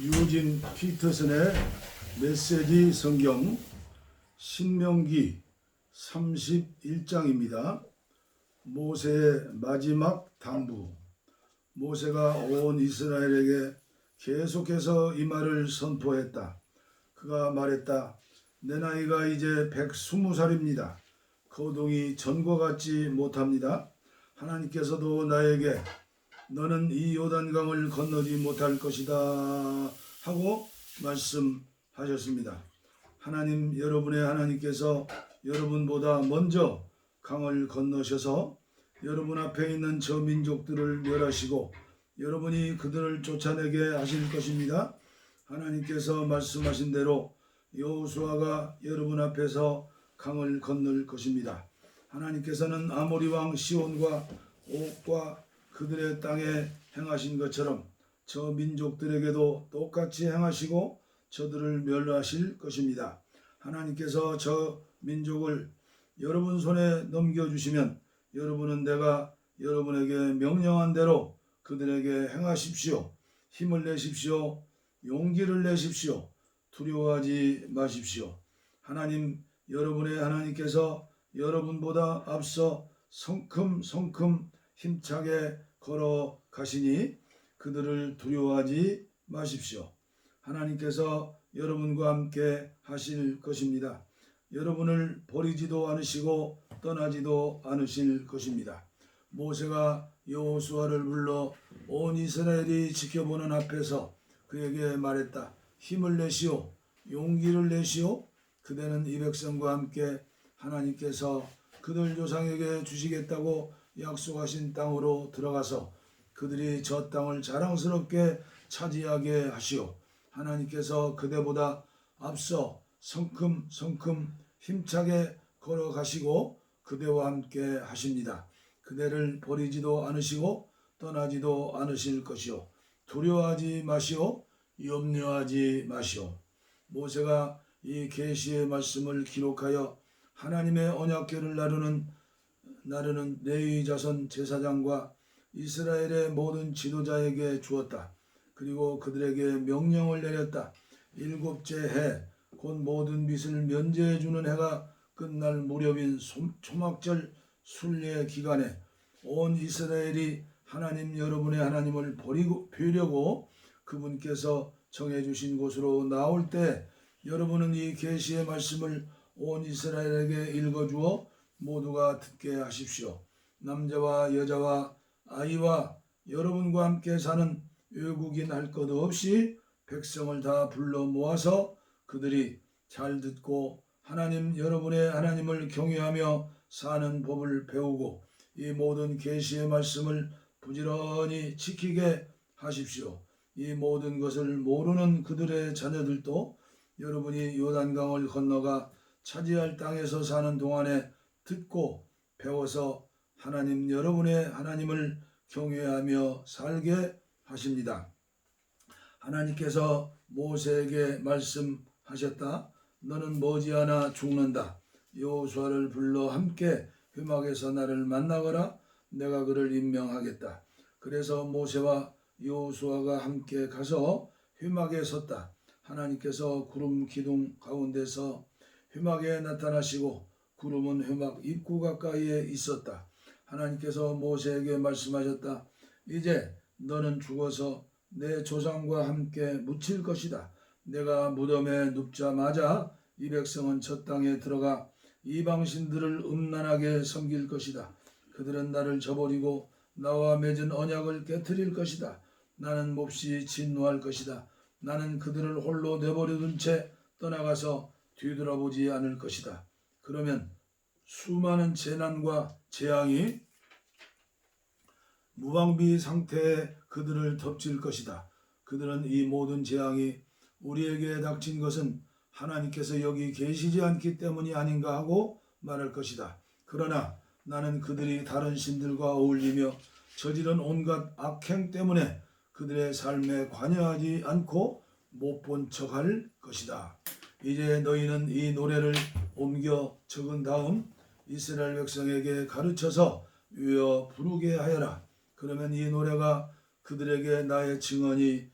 유진 피터슨의 메시지 성경 신명기 31장입니다. 모세의 마지막 당부. 모세가 온 이스라엘에게 계속해서 이 말을 선포했다. 그가 말했다. 내 나이가 이제 120살입니다. 거동이 전과 같지 못합니다. 하나님께서도 나에게 너는 이 요단강을 건너지 못할 것이다 하고 말씀하셨습니다. 하나님, 여러분의 하나님께서 여러분보다 먼저 강을 건너셔서 여러분 앞에 있는 저 민족들을 멸하시고 여러분이 그들을 쫓아내게 하실 것입니다. 하나님께서 말씀하신 대로 여호수아가 여러분 앞에서 강을 건널 것입니다. 하나님께서는 아모리 왕 시온과 옥과 그들의 땅에 행하신 것처럼 저 민족들에게도 똑같이 행하시고 저들을 멸하실 것입니다. 하나님께서 저 민족을 여러분 손에 넘겨주시면 여러분은 내가 여러분에게 명령한 대로 그들에게 행하십시오. 힘을 내십시오. 용기를 내십시오. 두려워하지 마십시오. 하나님, 여러분의 하나님께서 여러분보다 앞서 성큼 힘차게 걸어가시니 그들을 두려워하지 마십시오. 하나님께서 여러분과 함께 하실 것입니다. 여러분을 버리지도 않으시고 떠나지도 않으실 것입니다. 모세가 여호수아를 불러 온 이스라엘이 지켜보는 앞에서 그에게 말했다. 힘을 내시오. 용기를 내시오. 그대는 이 백성과 함께 하나님께서 그들 조상에게 주시겠다고 약속하신 땅으로 들어가서 그들이 저 땅을 자랑스럽게 차지하게 하시오. 하나님께서 그대보다 앞서 성큼 힘차게 걸어가시고 그대와 함께 하십니다. 그대를 버리지도 않으시고 떠나지도 않으실 것이요. 두려워하지 마시오. 염려하지 마시오. 모세가 이 계시의 말씀을 기록하여 하나님의 언약궤를 나르는 레위 자손 제사장과 이스라엘의 모든 지도자에게 주었다. 그리고 그들에게 명령을 내렸다. 일곱째 해, 곧 모든 빚을 면제해 주는 해가 끝날 무렵인 초막절 순례 기간에 온 이스라엘이 하나님 여러분의 하나님을 버리려고 그분께서 정해주신 곳으로 나올 때 여러분은 이 계시의 말씀을 온 이스라엘에게 읽어주어 모두가 듣게 하십시오. 남자와 여자와 아이와 여러분과 함께 사는 외국인 할 것 없이 백성을 다 불러 모아서 그들이 잘 듣고 하나님 여러분의 하나님을 경외하며 사는 법을 배우고 이 모든 계시의 말씀을 부지런히 지키게 하십시오. 이 모든 것을 모르는 그들의 자녀들도 여러분이 요단강을 건너가 차지할 땅에서 사는 동안에 듣고 배워서 하나님 여러분의 하나님을 경외하며 살게 하십니다. 하나님께서 모세에게 말씀하셨다. 너는 머지않아 죽는다. 여호수아를 불러 함께 회막에서 나를 만나거라. 내가 그를 임명하겠다. 그래서 모세와 여호수아가 함께 가서 회막에 섰다. 하나님께서 구름 기둥 가운데서 회막에 나타나시고 구름은 회막 입구 가까이에 있었다. 하나님께서 모세에게 말씀하셨다. 이제 너는 죽어서 내 조상과 함께 묻힐 것이다. 내가 무덤에 눕자마자 이 백성은 저 땅에 들어가 이방신들을 음란하게 섬길 것이다. 그들은 나를 저버리고 나와 맺은 언약을 깨트릴 것이다. 나는 몹시 진노할 것이다. 나는 그들을 홀로 내버려둔 채 떠나가서 뒤돌아보지 않을 것이다. 그러면 수많은 재난과 재앙이 무방비 상태에 그들을 덮칠 것이다. 그들은 이 모든 재앙이 우리에게 닥친 것은 하나님께서 여기 계시지 않기 때문이 아닌가 하고 말할 것이다. 그러나 나는 그들이 다른 신들과 어울리며 저지른 온갖 악행 때문에 그들의 삶에 관여하지 않고 못 본 척할 것이다. 이제 너희는 이 노래를 옮겨 적은 다음 이스라엘 백성에게 가르쳐서 외워 부르게 하여라. 그러면 이 노래가 그들에게 나의 증언이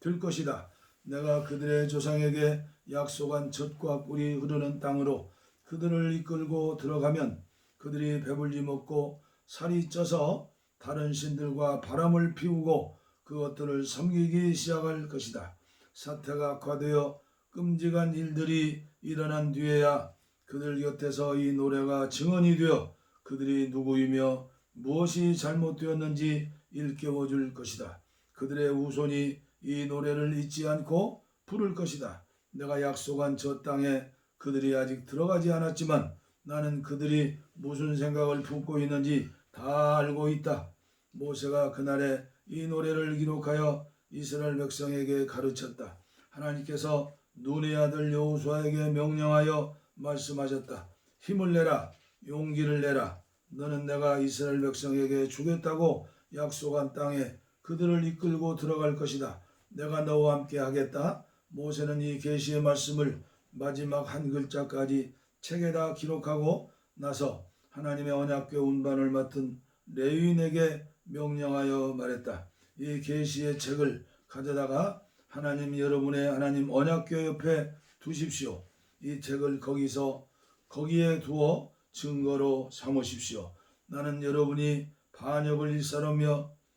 들 것이다. 내가 그들의 조상에게 약속한 젖과 꿀이 흐르는 땅으로 그들을 이끌고 들어가면 그들이 배불리 먹고 살이 쪄서 다른 신들과 바람을 피우고 그것들을 섬기기 시작할 것이다. 사태가 악화되어 끔찍한 일들이 일어난 뒤에야 그들 곁에서 이 노래가 증언이 되어 그들이 누구이며 무엇이 잘못되었는지 일깨워줄 것이다. 그들의 후손이 이 노래를 잊지 않고 부를 것이다. 내가 약속한 저 땅에 그들이 아직 들어가지 않았지만 나는 그들이 무슨 생각을 품고 있는지 다 알고 있다. 모세가 그날에 이 노래를 기록하여 이스라엘 백성에게 가르쳤다. 하나님께서 눈의 아들 여호수아에게 명령하여 말씀하셨다. 힘을 내라, 용기를 내라. 너는 내가 이스라엘 백성에게 주겠다고 약속한 땅에 그들을 이끌고 들어갈 것이다. 내가 너와 함께 하겠다. 모세는 이 계시의 말씀을 마지막 한 글자까지 책에다 기록하고 나서 하나님의 언약궤 운반을 맡은 레위인에게 명령하여 말했다. 이 계시의 책을 가져다가 하나님 여러분의 하나님 언약궤 옆에 두십시오. 이 책을 거기에 두어 증거로 삼으십시오. 나는 여러분이 반역을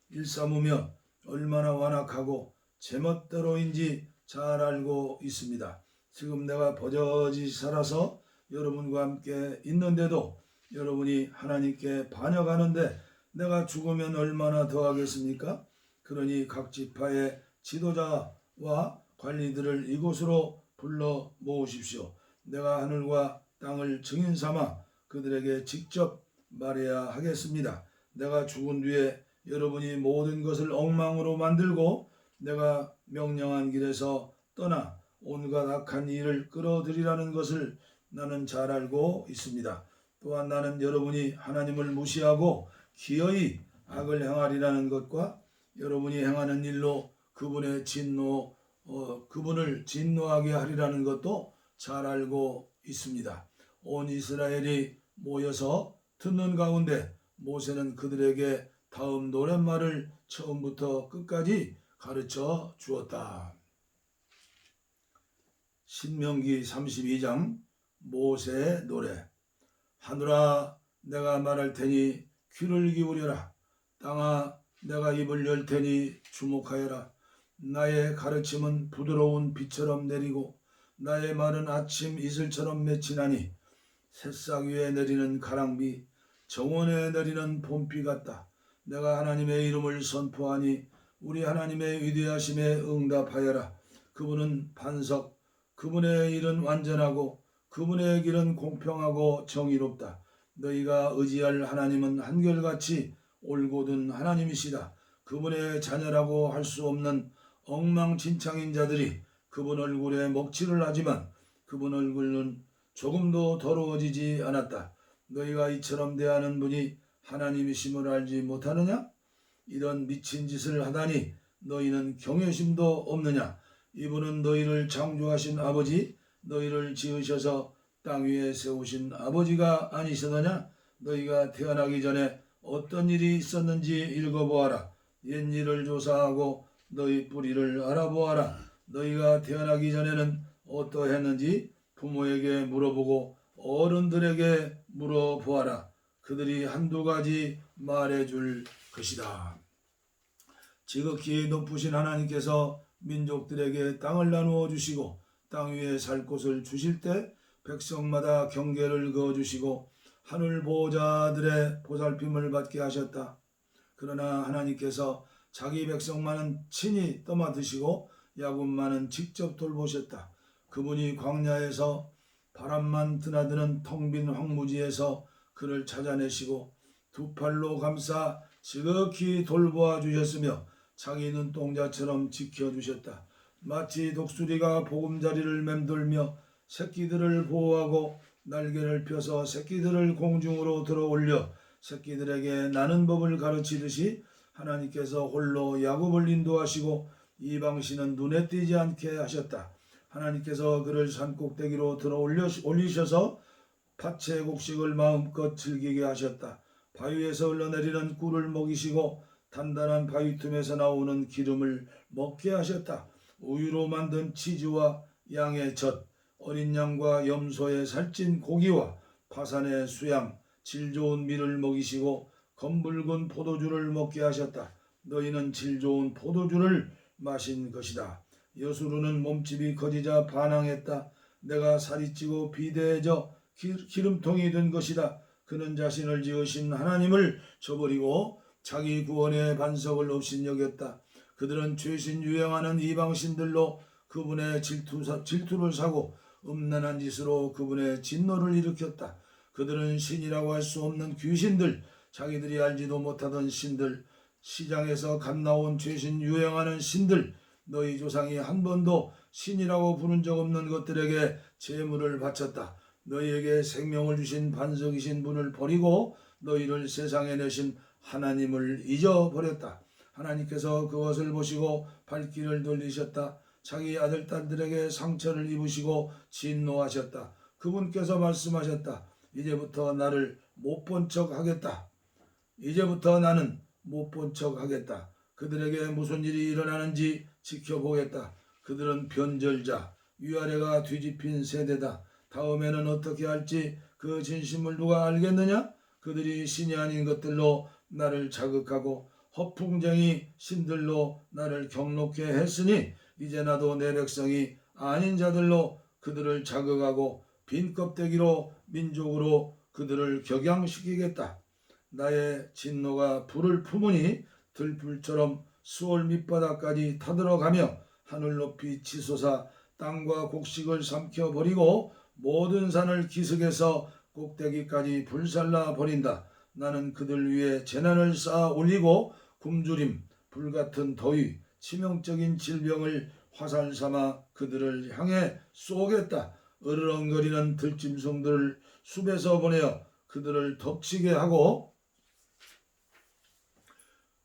일삼으며 얼마나 완악하고 제멋대로인지 잘 알고 있습니다. 지금 내가 버젓이 살아서 여러분과 함께 있는데도 여러분이 하나님께 반역하는데 내가 죽으면 얼마나 더하겠습니까? 그러니 각 지파의 지도자와 관리들을 이곳으로 불러 모으십시오. 내가 하늘과 땅을 증인 삼아 그들에게 직접 말해야 하겠습니다. 내가 죽은 뒤에 여러분이 모든 것을 엉망으로 만들고 내가 명령한 길에서 떠나 온갖 악한 일을 끌어들이라는 것을 나는 잘 알고 있습니다. 또한 나는 여러분이 하나님을 무시하고 기어이 악을 행하리라는 것과 여러분이 행하는 일로 그분을 진노하게 하리라는 것도 잘 알고 있습니다. 온 이스라엘이 모여서 듣는 가운데 모세는 그들에게 다음 노랫말을 처음부터 끝까지 가르쳐 주었다. 신명기 32장 모세의 노래. 하늘아 내가 말할 테니 귀를 기울여라. 땅아 내가 입을 열 테니 주목하여라. 나의 가르침은 부드러운 비처럼 내리고 나의 말은 아침 이슬처럼 맺히나니 새싹 위에 내리는 가랑비 정원에 내리는 봄비 같다. 내가 하나님의 이름을 선포하니 우리 하나님의 위대하심에 응답하여라. 그분은 반석, 그분의 일은 완전하고 그분의 길은 공평하고 정의롭다. 너희가 의지할 하나님은 한결같이 올곧은 하나님이시다. 그분의 자녀라고 할 수 없는 엉망진창인 자들이 그분 얼굴에 먹칠을 하지만 그분 얼굴은 조금도 더러워지지 않았다. 너희가 이처럼 대하는 분이 하나님이심을 알지 못하느냐? 이런 미친 짓을 하다니 너희는 경외심도 없느냐? 이분은 너희를 창조하신 아버지, 너희를 지으셔서 땅 위에 세우신 아버지가 아니시느냐? 너희가 태어나기 전에 어떤 일이 있었는지 읽어보아라. 옛일을 조사하고 너희 뿌리를 알아보아라. 너희가 태어나기 전에는 어떠했는지 부모에게 물어보고 어른들에게 물어보아라. 그들이 한두 가지 말해줄 것이다. 지극히 높으신 하나님께서 민족들에게 땅을 나누어 주시고 땅 위에 살 곳을 주실 때 백성마다 경계를 그어주시고 하늘 보호자들의 보살핌을 받게 하셨다. 그러나 하나님께서 자기 백성만은 친히 떠맡으시고 야곱만은 직접 돌보셨다. 그분이 광야에서 바람만 드나드는 텅 빈 황무지에서 그를 찾아내시고 두 팔로 감싸 지극히 돌보아 주셨으며 자기 눈동자처럼 지켜주셨다. 마치 독수리가 보금자리를 맴돌며 새끼들을 보호하고 날개를 펴서 새끼들을 공중으로 들어올려 새끼들에게 나는 법을 가르치듯이 하나님께서 홀로 야곱을 인도하시고 이방신은 눈에 띄지 않게 하셨다. 하나님께서 그를 산꼭대기로 올리셔서 팥의 곡식을 마음껏 즐기게 하셨다. 바위에서 흘러내리는 꿀을 먹이시고 단단한 바위 틈에서 나오는 기름을 먹게 하셨다. 우유로 만든 치즈와 양의 젖, 어린 양과 염소의 살찐 고기와 파산의 수양, 질 좋은 밀을 먹이시고 검붉은 포도주를 먹게 하셨다. 너희는 질 좋은 포도주를 마신 것이다. 여수르는 몸집이 커지자 반항했다. 내가 살이 찌고 비대해져 기름통이 된 것이다. 그는 자신을 지으신 하나님을 저버리고 자기 구원의 반석을 업신여겼다. 그들은 최신 유행하는 이방신들로 그분의 질투를 사고 음란한 짓으로 그분의 진노를 일으켰다. 그들은 신이라고 할 수 없는 귀신들, 자기들이 알지도 못하던 신들, 시장에서 갓 나온 최신 유행하는 신들, 너희 조상이 한 번도 신이라고 부른 적 없는 것들에게 제물을 바쳤다. 너희에게 생명을 주신 반석이신 분을 버리고 너희를 세상에 내신 하나님을 잊어버렸다. 하나님께서 그것을 보시고 발길을 돌리셨다. 자기 아들 딸들에게 상처를 입으시고 진노하셨다. 그분께서 말씀하셨다. 이제부터 나를 못 본 척 하겠다. 이제부터 나는 못 본 척 하겠다. 그들에게 무슨 일이 일어나는지 지켜보겠다. 그들은 변절자, 위아래가 뒤집힌 세대다. 다음에는 어떻게 할지 그 진심을 누가 알겠느냐? 그들이 신이 아닌 것들로 나를 자극하고 허풍쟁이 신들로 나를 경록해 했으니 이제 나도 내 백성이 아닌 자들로 그들을 자극하고 빈 껍데기로 민족으로 그들을 격양시키겠다. 나의 진노가 불을 품으니 들불처럼 수월 밑바닥까지 타들어가며 하늘 높이 치솟아 땅과 곡식을 삼켜버리고 모든 산을 기슭에서 꼭대기까지 불살라 버린다. 나는 그들 위에 재난을 쌓아 올리고 굶주림, 불같은 더위, 치명적인 질병을 화살 삼아 그들을 향해 쏘겠다. 으르렁거리는 들짐승들을 숲에서 보내어 그들을 덮치게 하고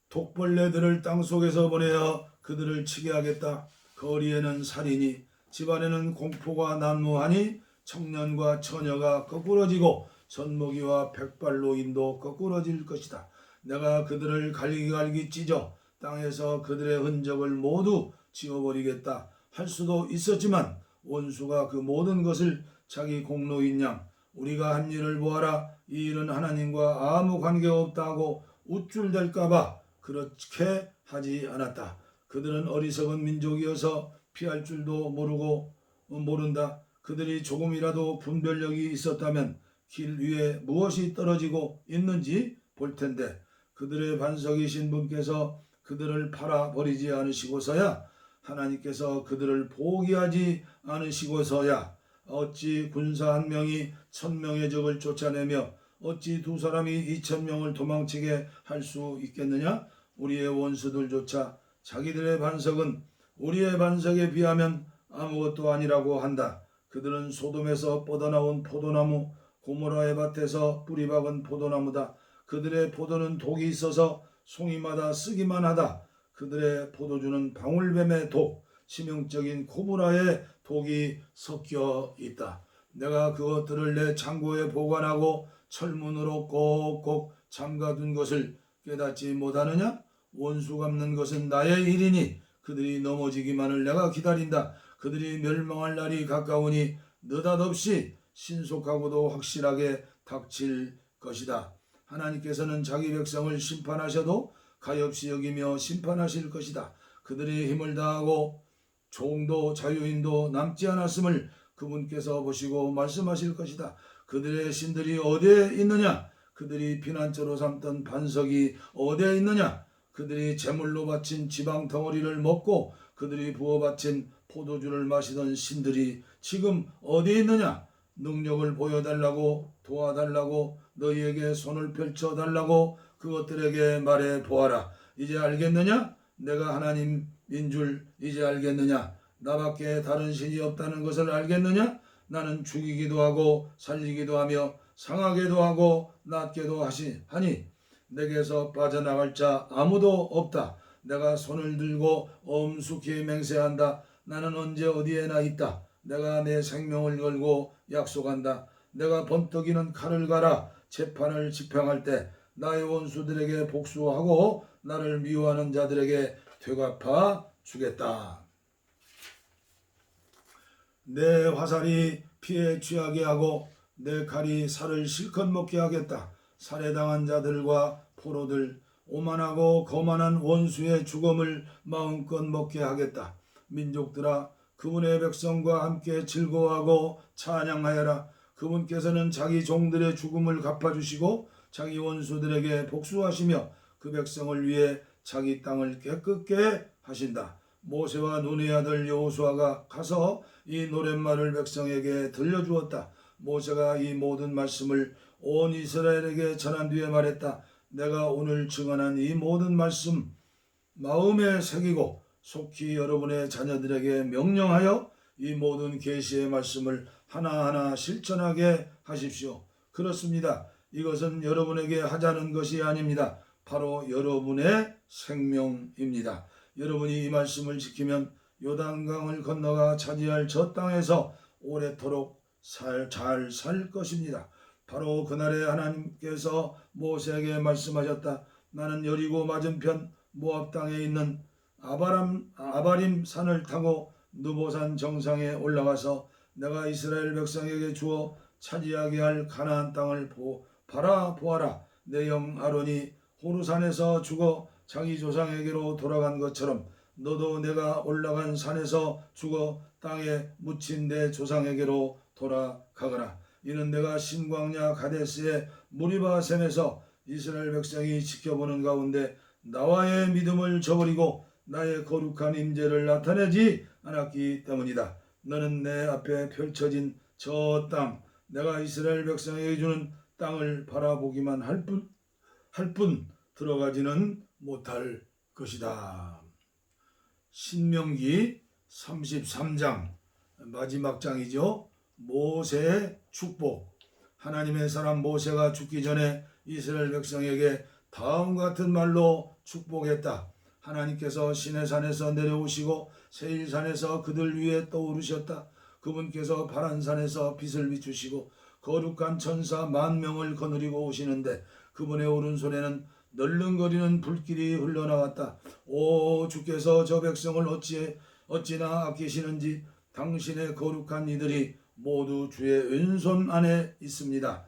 독벌레들을 땅속에서 보내어 그들을 치게 하겠다. 거리에는 살인이, 집안에는 공포가 난무하니 청년과 처녀가 거꾸러지고 젖먹이와 백발노인도 거꾸러질 것이다. 내가 그들을 갈기갈기 찢어 땅에서 그들의 흔적을 모두 지워버리겠다 할 수도 있었지만 원수가 그 모든 것을 자기 공로인 양 우리가 한 일을 보아라. 이 일은 하나님과 아무 관계없다 하고 우쭐댈까봐 그렇게 하지 않았다. 그들은 어리석은 민족이어서 피할 줄도 모른다. 그들이 조금이라도 분별력이 있었다면 길 위에 무엇이 떨어지고 있는지 볼 텐데 그들의 반석이신 분께서 그들을 팔아버리지 않으시고서야 하나님께서 그들을 포기하지 않으시고서야 어찌 군사 한 명이 1000명의 적을 쫓아내며 어찌 두 사람이 2000명을 도망치게 할 수 있겠느냐? 우리의 원수들조차 자기들의 반석은 우리의 반석에 비하면 아무것도 아니라고 한다. 그들은 소돔에서 뻗어나온 포도나무, 고모라의 밭에서 뿌리 박은 포도나무다. 그들의 포도는 독이 있어서 송이마다 쓰기만 하다. 그들의 포도주는 방울뱀의 독, 치명적인 코브라의 독이 섞여 있다. 내가 그것들을 내 창고에 보관하고 철문으로 꼭꼭 잠가둔 것을 깨닫지 못하느냐? 원수 갚는 것은 나의 일이니 그들이 넘어지기만을 내가 기다린다. 그들이 멸망할 날이 가까우니 느닷없이 신속하고도 확실하게 닥칠 것이다. 하나님께서는 자기 백성을 심판하셔도 가엾이 여기며 심판하실 것이다. 그들이 힘을 다하고 종도 자유인도 남지 않았음을 그분께서 보시고 말씀하실 것이다. 그들의 신들이 어디에 있느냐? 그들이 피난처로 삼던 반석이 어디에 있느냐? 그들이 제물로 바친 지방 덩어리를 먹고 그들이 부어 바친 포도주를 마시던 신들이 지금 어디에 있느냐? 능력을 보여달라고 도와달라고 너희에게 손을 펼쳐달라고 그것들에게 말해 보아라. 이제 알겠느냐? 내가 하나님인 줄 이제 알겠느냐? 나밖에 다른 신이 없다는 것을 알겠느냐? 나는 죽이기도 하고 살리기도 하며 상하게도 하고 낫게도 하니 내게서 빠져나갈 자 아무도 없다. 내가 손을 들고 엄숙히 맹세한다. 나는 언제 어디에나 있다. 내가 내 생명을 걸고 약속한다. 내가 번뜩이는 칼을 갈아 재판을 집행할 때 나의 원수들에게 복수하고 나를 미워하는 자들에게 되갚아 주겠다. 내 화살이 피에 취하게 하고 내 칼이 살을 실컷 먹게 하겠다. 살해당한 자들과 포로들, 오만하고 거만한 원수의 죽음을 마음껏 먹게 하겠다. 민족들아, 그분의 백성과 함께 즐거워하고 찬양하여라. 그분께서는 자기 종들의 죽음을 갚아주시고 자기 원수들에게 복수하시며 그 백성을 위해 자기 땅을 깨끗게 하신다. 모세와 눈의 아들 여호수아가 가서 이 노랫말을 백성에게 들려주었다. 모세가 이 모든 말씀을 온 이스라엘에게 전한 뒤에 말했다. 내가 오늘 증언한 이 모든 말씀 마음에 새기고 속히 여러분의 자녀들에게 명령하여 이 모든 계시의 말씀을 하나하나 실천하게 하십시오. 그렇습니다. 이것은 여러분에게 하자는 것이 아닙니다. 바로 여러분의 생명입니다. 여러분이 이 말씀을 지키면 요단강을 건너가 차지할 저 땅에서 오래도록 잘 살 것입니다. 바로 그날에 하나님께서 모세에게 말씀하셨다. 나는 여리고 맞은편 모압 땅에 있는 아바림 산을 타고 느보산 정상에 올라가서 내가 이스라엘 백성에게 주어 차지하게 할 가나안 땅을 바라보아라. 내 형 아론이 호르산에서 죽어 자기 조상에게로 돌아간 것처럼 너도 내가 올라간 산에서 죽어 땅에 묻힌 내 조상에게로 돌아가거라. 이는 내가 신광야 가데스의 무리바 샘에서 이스라엘 백성이 지켜보는 가운데 나와의 믿음을 저버리고 나의 거룩한 임재를 나타내지 않았기 때문이다. 너는 내 앞에 펼쳐진 저 땅, 내가 이스라엘 백성에게 주는 땅을 바라보기만 할 뿐 들어가지는 못할 것이다. 신명기 33장 마지막 장이죠. 모세의 축복. 하나님의 사람 모세가 죽기 전에 이스라엘 백성에게 다음과 같은 말로 축복했다. 하나님께서 시내산에서 내려오시고 세일산에서 그들 위에 떠오르셨다. 그분께서 파란산에서 빛을 비추시고 거룩한 천사 10,000명을 거느리고 오시는데 그분의 오른손에는 널른거리는 불길이 흘러나왔다. 오, 주께서 저 백성을 어찌나 아끼시는지. 당신의 거룩한 이들이 모두 주의 왼손 안에 있습니다.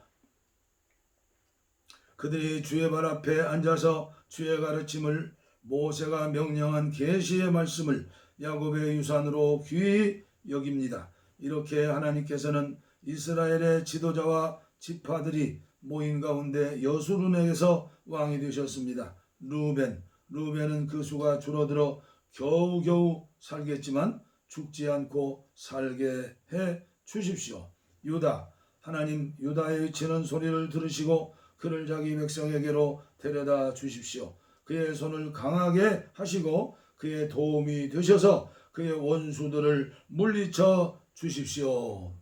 그들이 주의 발 앞에 앉아서 주의 가르침을 모세가 명령한 계시의 말씀을 야곱의 유산으로 귀히 여깁니다. 이렇게 하나님께서는 이스라엘의 지도자와 지파들이 모인 가운데 여수룬에게서 왕이 되셨습니다. 루벤은 그 수가 줄어들어 겨우겨우 살겠지만 죽지 않고 살게 해 주십시오. 유다, 하나님 유다의 외치는 소리를 들으시고 그를 자기 백성에게로 데려다 주십시오. 그의 손을 강하게 하시고 그의 도움이 되셔서 그의 원수들을 물리쳐 주십시오.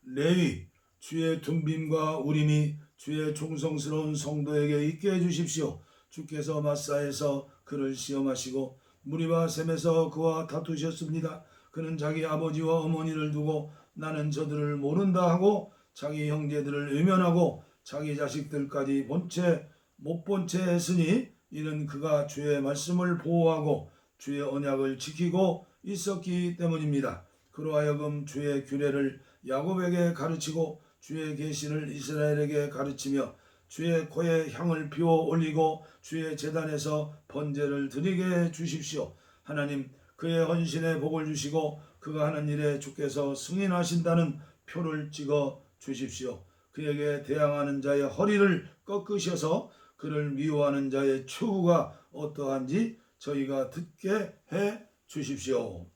레위, 주의 둠빔과 우림이 주의 충성스러운 성도에게 있게 해주십시오. 주께서 마사에서 그를 시험하시고 무리바 셈에서 그와 다투셨습니다. 그는 자기 아버지와 어머니를 두고 나는 저들을 모른다 하고 자기 형제들을 외면하고 자기 자식들까지 못 본 채 했으니 이는 그가 주의 말씀을 보호하고 주의 언약을 지키고 있었기 때문입니다. 그로 하여금 주의 규례를 야곱에게 가르치고 주의 계시를 이스라엘에게 가르치며 주의 코에 향을 피워 올리고 주의 제단에서 번제를 드리게 해 주십시오. 하나님, 그의 헌신에 복을 주시고 그가 하는 일에 주께서 승인하신다는 표를 찍어 주십시오. 그에게 대항하는 자의 허리를 꺾으셔서 그를 미워하는 자의 최후가 어떠한지 저희가 듣게 해 주십시오.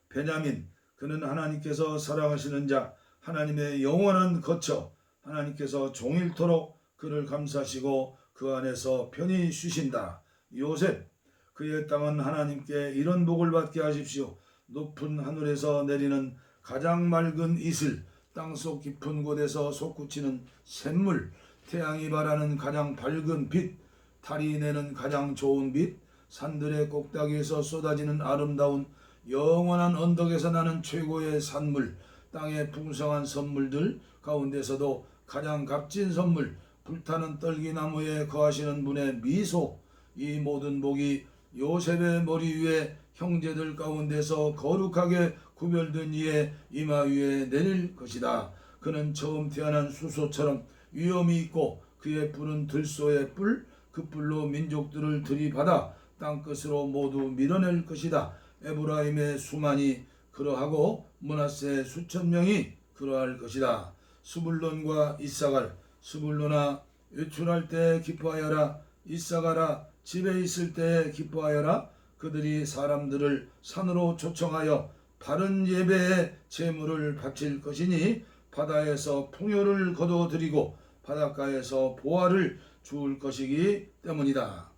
베냐민, 그는 하나님께서 사랑하시는 자, 하나님의 영원한 거처, 하나님께서 종일토록 그를 감싸시고 그 안에서 편히 쉬신다. 요셉, 그의 땅은 하나님께 이런 복을 받게 하십시오. 높은 하늘에서 내리는 가장 맑은 이슬, 땅속 깊은 곳에서 솟구치는 샘물, 태양이 발하는 가장 밝은 빛, 달이 내는 가장 좋은 빛, 산들의 꼭대기에서 쏟아지는 아름다운 영원한 언덕에서 나는 최고의 산물, 땅의 풍성한 선물들 가운데서도 가장 값진 선물, 불타는 떨기나무에 거하시는 분의 미소, 이 모든 복이 요셉의 머리 위에 형제들 가운데서 거룩하게 구별된 이의 이마 위에 내릴 것이다. 그는 처음 태어난 수소처럼 위엄이 있고 그의 뿔은 들소의 뿔, 그 뿔로 민족들을 들이받아 땅끝으로 모두 밀어낼 것이다. 에브라임의 수만이 그러하고 므낫세의 수천 명이 그러할 것이다. 스불론과 이사갈, 스불론아 외출할 때 기뻐하여라. 이사갈아 집에 있을 때 기뻐하여라. 그들이 사람들을 산으로 초청하여 바른 예배의 제물을 바칠 것이니 바다에서 풍요를 거둬들이고 바닷가에서 보화를 주울 것이기 때문이다.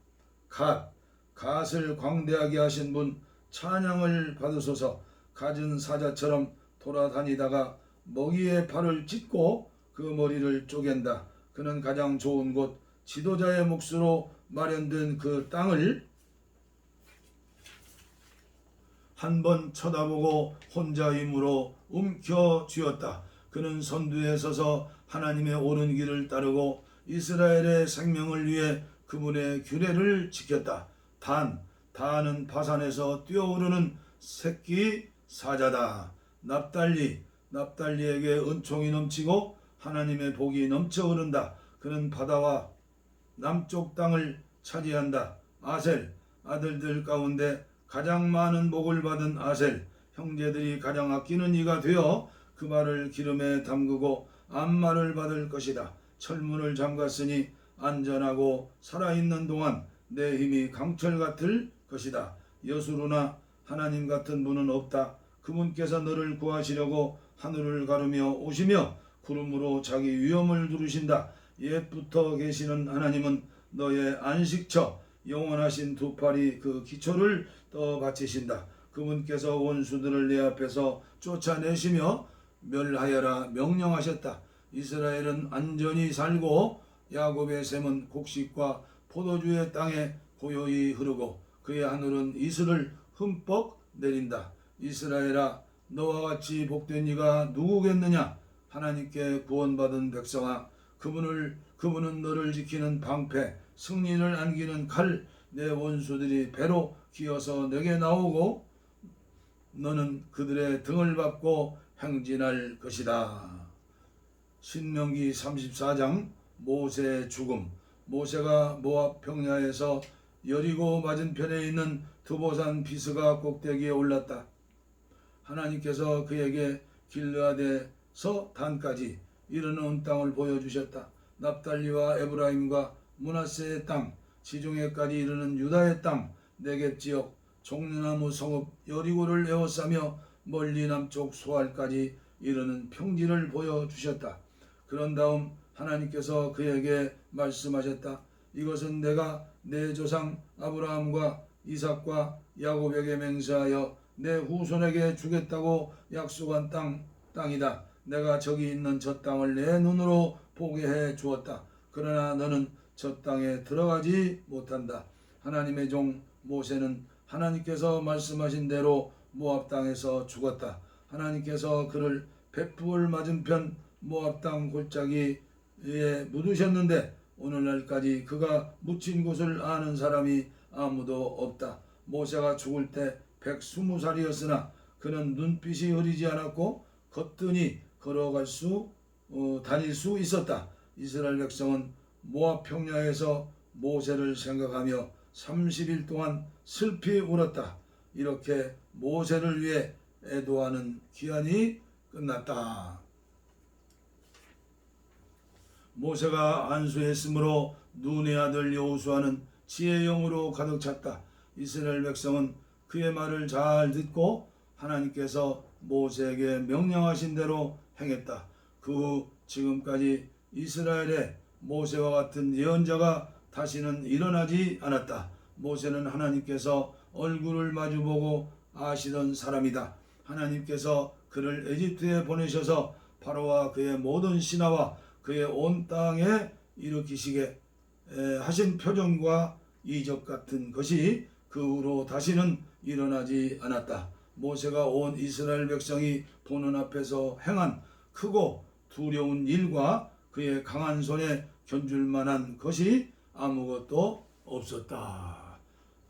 갓을 광대하게 하신 분 찬양을 받으소서. 갖은 사자처럼 돌아다니다가 먹이의 발을 찢고 그 머리를 쪼갠다. 그는 가장 좋은 곳 지도자의 몫으로 마련된 그 땅을 한 번 쳐다보고 혼자 힘으로 움켜쥐었다. 그는 선두에 서서 하나님의 옳은 길을 따르고 이스라엘의 생명을 위해 그분의 규례를 지켰다. 단은 바산에서 뛰어오르는 새끼 사자다. 납달리에게 은총이 넘치고 하나님의 복이 넘쳐 흐른다. 그는 바다와 남쪽 땅을 차지한다. 아셀, 아들들 가운데 가장 많은 복을 받은 아셀, 형제들이 가장 아끼는 이가 되어 그 발을 기름에 담그고 암말을 받을 것이다. 철문을 잠갔으니 안전하고 살아있는 동안 내 힘이 강철 같을 것이다. 여수루나 하나님 같은 분은 없다. 그분께서 너를 구하시려고 하늘을 가르며 오시며 구름으로 자기 위엄을 두르신다. 옛부터 계시는 하나님은 너의 안식처, 영원하신 두 팔이 그 기초를 떠받치신다. 그분께서 원수들을 내 앞에서 쫓아내시며 멸하여라 명령하셨다. 이스라엘은 안전히 살고 야곱의 샘은 곡식과 포도주의 땅에 고요히 흐르고 그의 하늘은 이슬을 흠뻑 내린다. 이스라엘아, 너와 같이 복된 이가 누구겠느냐? 하나님께 구원받은 백성아, 그분은 너를 지키는 방패, 승리를 안기는 칼. 내 원수들이 배로 기어서 내게 나오고 너는 그들의 등을 밟고 행진할 것이다. 신명기 34장 모세의 죽음. 모세가 모압 평야에서 여리고 맞은편에 있는 드보산 비스가 꼭대기에 올랐다. 하나님께서 그에게 길르앗에서 단까지 이르는 땅을 보여주셨다. 납달리와 에브라임과 므낫세의 땅, 지중해까지 이르는 유다의 땅, 네겝 지역, 종려나무 성읍 여리고를 에워싸며 멀리 남쪽 소알까지 이르는 평지를 보여주셨다. 그런 다음 하나님께서 그에게 말씀하셨다. 이것은 내가 내 조상 아브라함과 이삭과 야곱에게 맹세하여 내 후손에게 주겠다고 약속한 땅이다. 내가 저기 있는 저 땅을 내 눈으로 보게 해 주었다. 그러나 너는 저 땅에 들어가지 못한다. 하나님의 종 모세는 하나님께서 말씀하신 대로 모압 땅에서 죽었다. 하나님께서 그를 벳부을 맞은편 모압 땅 골짜기에 묻으셨는데 오늘날까지 그가 묻힌 곳을 아는 사람이 아무도 없다. 모세가 죽을 때 120살이었으나 그는 눈빛이 흐리지 않았고 거뜬히 다닐 수 있었다. 이스라엘 백성은 모압 평야에서 모세를 생각하며 30일 동안 슬피 울었다. 이렇게 모세를 위해 애도하는 기한이 끝났다. 모세가 안수했으므로 눈의 아들 여호수아는 지혜의 영으로 가득 찼다. 이스라엘 백성은 그의 말을 잘 듣고 하나님께서 모세에게 명령하신 대로 행했다. 그 후 지금까지 이스라엘에 모세와 같은 예언자가 다시는 일어나지 않았다. 모세는 하나님께서 얼굴을 마주보고 아시던 사람이다. 하나님께서 그를 에집트에 보내셔서 바로와 그의 모든 신하와 그의 온 땅에 일으키시게 하신 표정과 이적 같은 것이 그 후로 다시는 일어나지 않았다. 모세가 온 이스라엘 백성이 보는 앞에서 행한 크고 두려운 일과 그의 강한 손에 견줄 만한 것이 아무것도 없었다.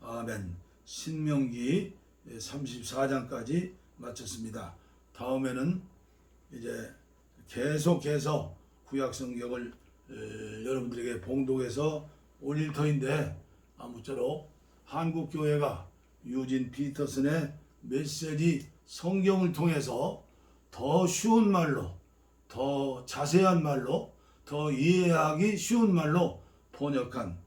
아멘. 신명기 34장까지 마쳤습니다. 다음에는 이제 계속해서 구약 성경을 여러분들에게 봉독해서 올릴 터인데, 아무쪼록 한국 교회가 유진 피터슨의 메시지 성경을 통해서 더 쉬운 말로, 더 자세한 말로, 더 이해하기 쉬운 말로 번역한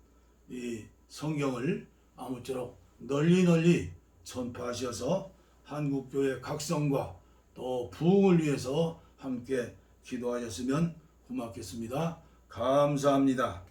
이 성경을 아무쪼록 널리 전파하셔서 한국 교회 각성과 또 부흥을 위해서 함께 기도하셨으면 고맙겠습니다. 감사합니다.